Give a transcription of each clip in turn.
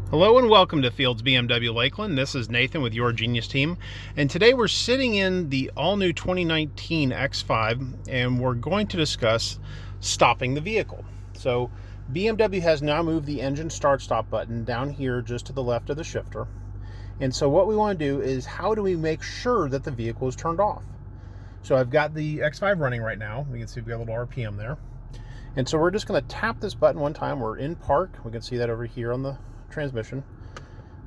Hello and welcome to Fields BMW Lakeland. This is Nathan with your Genius team, and today we're sitting in the all-new 2019 X5 and we're going to discuss stopping the vehicle. So BMW has now moved the engine start-stop button down here just to the left of the shifter, and so what we want to do is how do we make sure that the vehicle is turned off. So I've got the X5 running right now. We can see we've got a little RPM there, and so we're just going to tap this button one time. We're in park. We can see that over here on the transmission.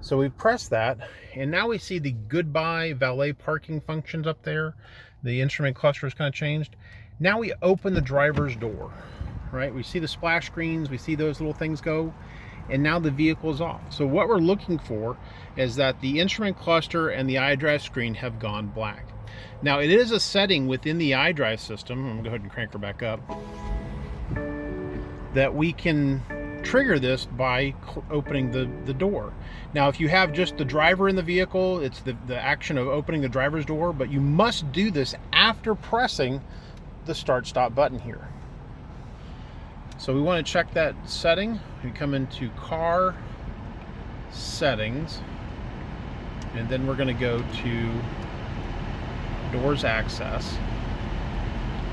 So we press that, and now we see the goodbye valet parking functions up there. The instrument cluster is kind of changed. Now we open the driver's door, right? We see the splash screens, we see those little things go, and now the vehicle is off. So what we're looking for is that the instrument cluster and the iDrive screen have gone black. Now it is a setting within the iDrive system, I'm gonna go ahead and crank her back up, that we can trigger this by opening the door. Now if you have just the driver in the vehicle, it's the action of opening the driver's door, but you must do this after pressing the start stop button here. So we want to check that setting. We come into car settings, and then we're going to go to doors access.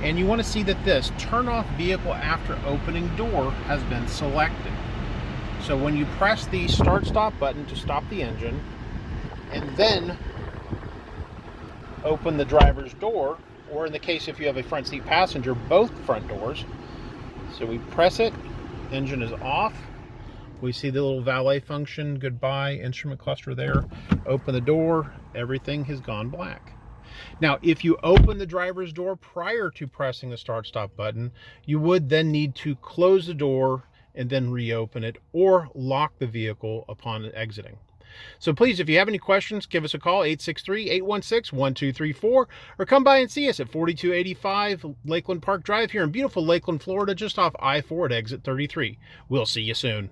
And you want to see that this turn off vehicle after opening door has been selected. So when you press the start stop button to stop the engine and then open the driver's door, or in the case if you have a front seat passenger, both front doors. So we press it, engine is off. We see the little valet function, goodbye, instrument cluster there. Open the door, everything has gone black. Now, if you open the driver's door prior to pressing the start stop button, you would then need to close the door and then reopen it, or lock the vehicle upon exiting. So please, if you have any questions, give us a call, 863-816-1234, or come by and see us at 4285 Lakeland Park Drive here in beautiful Lakeland, Florida, just off I-4 at exit 33. We'll see you soon.